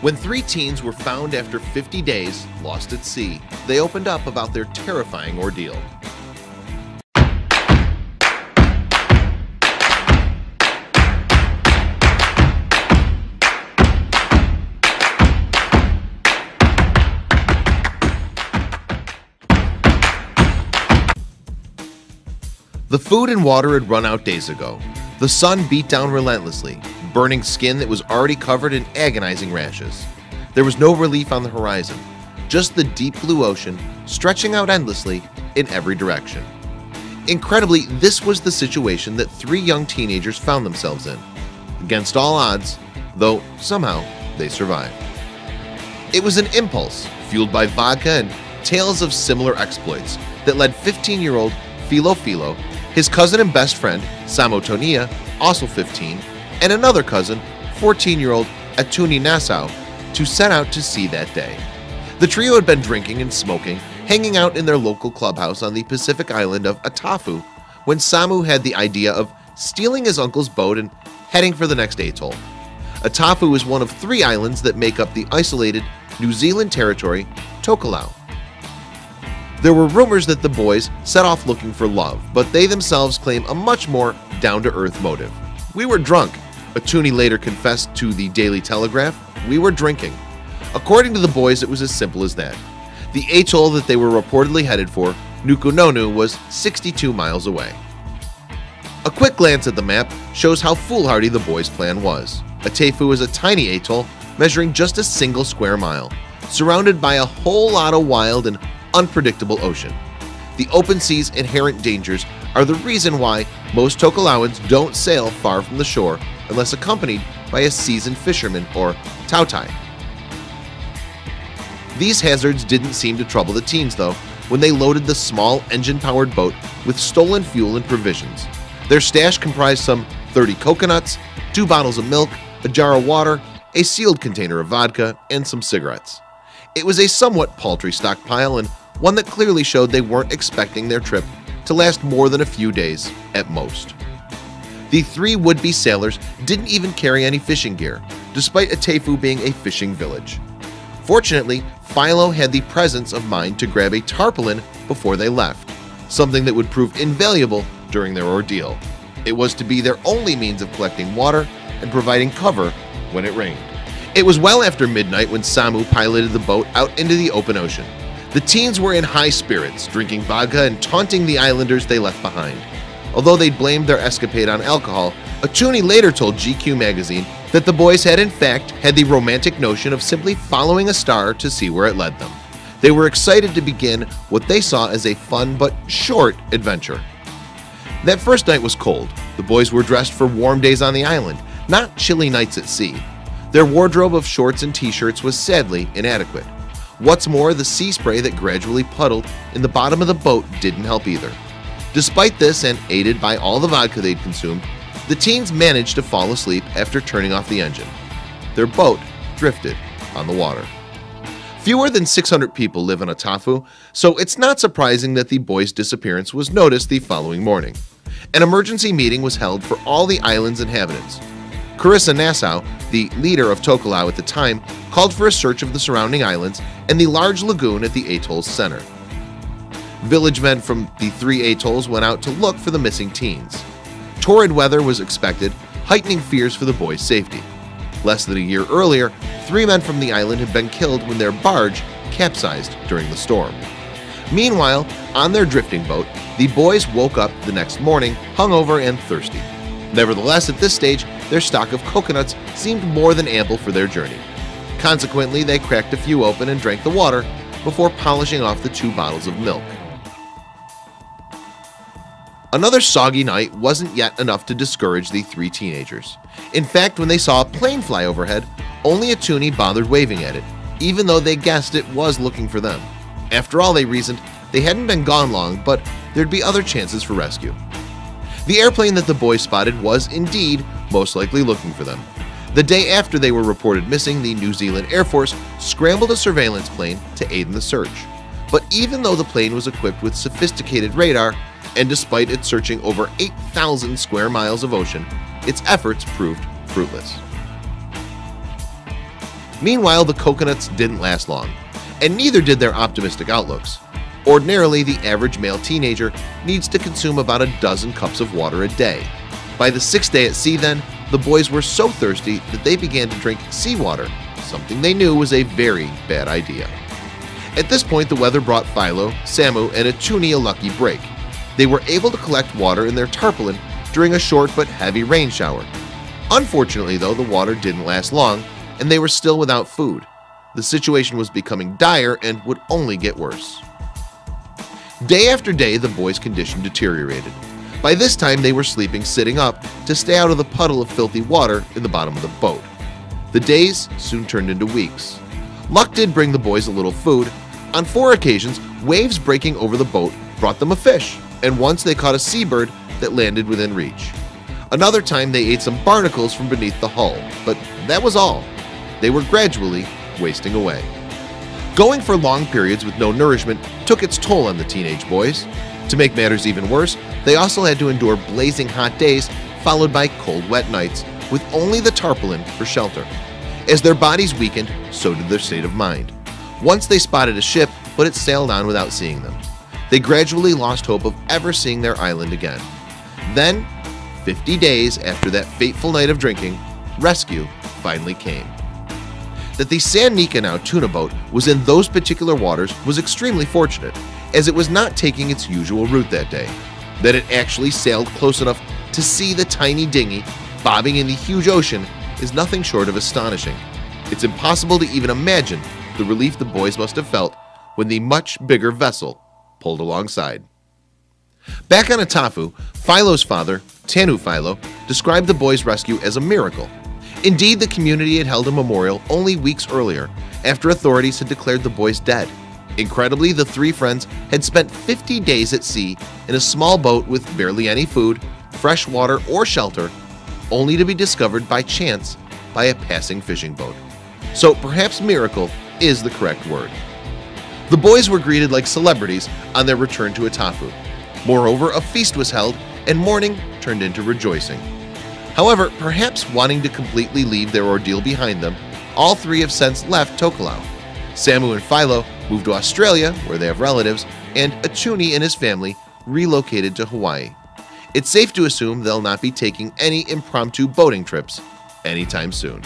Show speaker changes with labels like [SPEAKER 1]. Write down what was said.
[SPEAKER 1] When 3 teens were found after 50 days, lost at sea, they opened up about their terrifying ordeal. The food and water had run out days ago. The sun beat down relentlessly, burning skin that was already covered in agonizing rashes. There was no relief on the horizon, just the deep blue ocean stretching out endlessly in every direction. Incredibly, this was the situation that 3 young teenagers found themselves in. Against all odds, though somehow they survived. It was an impulse, fueled by vodka and tales of similar exploits, that led 15-year-old Philo, his cousin and best friend, Samotonia, also 15, and another cousin, 14-year-old Atuni Nassau, to set out to sea that day. The trio had been drinking and smoking, hanging out in their local clubhouse on the Pacific island of Atafu, when Samu had the idea of stealing his uncle's boat and heading for the next atoll. Atafu is one of 3 islands that make up the isolated New Zealand territory, Tokelau. There were rumors that the boys set off looking for love, but they themselves claim a much more down-to-earth motive. "We were drunk," Atuni later confessed to the Daily Telegraph. "We were drinking." According to the boys, it was as simple as that. The atoll that they were reportedly headed for, Nukunonu, was 62 miles away. A quick glance at the map shows how foolhardy the boys' plan was. Atafu is a tiny atoll measuring just a single square mile, surrounded by a whole lot of wild and unpredictable ocean. The open sea's inherent dangers are the reason why most Tokelauans don't sail far from the shore unless accompanied by a seasoned fisherman or tautai. These hazards didn't seem to trouble the teens though when they loaded the small engine-powered boat with stolen fuel and provisions. Their stash comprised some 30 coconuts, 2 bottles of milk, a jar of water, a sealed container of vodka, and some cigarettes. It was a somewhat paltry stockpile and one that clearly showed they weren't expecting their trip to last more than a few days at most. The 3 would-be sailors didn't even carry any fishing gear, despite Atafu being a fishing village. Fortunately, Philo had the presence of mind to grab a tarpaulin before they left, something that would prove invaluable during their ordeal. It was to be their only means of collecting water and providing cover when it rained. It was well after midnight when Samu piloted the boat out into the open ocean. The teens were in high spirits, drinking vodka and taunting the islanders they left behind. Although they blamed their escapade on alcohol, Atuni later told GQ magazine that the boys had in fact had the romantic notion of simply following a star to see where it led them. They were excited to begin what they saw as a fun but short adventure. That first night was cold. The boys were dressed for warm days on the island, not chilly nights at sea. Their wardrobe of shorts and t-shirts was sadly inadequate. What's more, the sea spray that gradually puddled in the bottom of the boat didn't help either. Despite this, and aided by all the vodka they'd consumed, the teens managed to fall asleep after turning off the engine. Their boat drifted on the water. Fewer than 600 people live in Atafu, so it's not surprising that the boys' disappearance was noticed the following morning. An emergency meeting was held for all the island's inhabitants. Carissa Nassau, the leader of Tokelau at the time, called for a search of the surrounding islands and the large lagoon at the atoll's center. Village men from the 3 atolls went out to look for the missing teens. Torrid weather was expected, heightening fears for the boys' safety. Less than a year earlier, 3 men from the island had been killed when their barge capsized during the storm. Meanwhile, on their drifting boat, the boys woke up the next morning hungover and thirsty. Nevertheless, at this stage, their stock of coconuts seemed more than ample for their journey. Consequently, they cracked a few open and drank the water before polishing off the 2 bottles of milk. Another soggy night wasn't yet enough to discourage the 3 teenagers. In fact, when they saw a plane fly overhead, only Atuni bothered waving at it, even though they guessed it was looking for them. After all, they reasoned, they hadn't been gone long, but there'd be other chances for rescue. The airplane that the boys spotted was indeed most likely looking for them. The day after they were reported missing, the New Zealand Air Force scrambled a surveillance plane to aid in the search. But even though the plane was equipped with sophisticated radar, and despite it searching over 8,000 square miles of ocean, its efforts proved fruitless. Meanwhile, the coconuts didn't last long, and neither did their optimistic outlooks. Ordinarily, the average male teenager needs to consume about a dozen cups of water a day. By the sixth day at sea then, the boys were so thirsty that they began to drink seawater, something they knew was a very bad idea. At this point, the weather brought Philo, Samu, and Achuni a lucky break. They were able to collect water in their tarpaulin during a short but heavy rain shower. Unfortunately though, the water didn't last long and they were still without food. The situation was becoming dire and would only get worse. Day after day, the boys' condition deteriorated. By this time, they were sleeping sitting up to stay out of the puddle of filthy water in the bottom of the boat. The days soon turned into weeks. Luck did bring the boys a little food. On 4 occasions, waves breaking over the boat brought them a fish, and once they caught a seabird that landed within reach. Another time they ate some barnacles from beneath the hull, but that was all. They were gradually wasting away. Going for long periods with no nourishment took its toll on the teenage boys. To make matters even worse, they also had to endure blazing hot days followed by cold, wet nights with only the tarpaulin for shelter. As their bodies weakened, so did their state of mind. Once they spotted a ship, but it sailed on without seeing them. They gradually lost hope of ever seeing their island again. Then, 50 days after that fateful night of drinking, rescue finally came. That the San Nicanao tuna boat was in those particular waters was extremely fortunate, as it was not taking its usual route that day. That it actually sailed close enough to see the tiny dinghy bobbing in the huge ocean is nothing short of astonishing. It's impossible to even imagine the relief the boys must have felt when the much bigger vessel pulled alongside. Back on Atafu, Philo's father, Tanu Philo, described the boys' rescue as a miracle. Indeed, the community had held a memorial only weeks earlier, after authorities had declared the boys dead. Incredibly, the 3 friends had spent 50 days at sea in a small boat with barely any food, fresh water, or shelter, only to be discovered by chance by a passing fishing boat. So perhaps miracle is the correct word. The boys were greeted like celebrities on their return to Atafu. Moreover, a feast was held and mourning turned into rejoicing. However, perhaps wanting to completely leave their ordeal behind them, all 3 have since left Tokelau. Samu and Philo moved to Australia, where they have relatives, and Achuni and his family relocated to Hawaii. It's safe to assume they'll not be taking any impromptu boating trips anytime soon.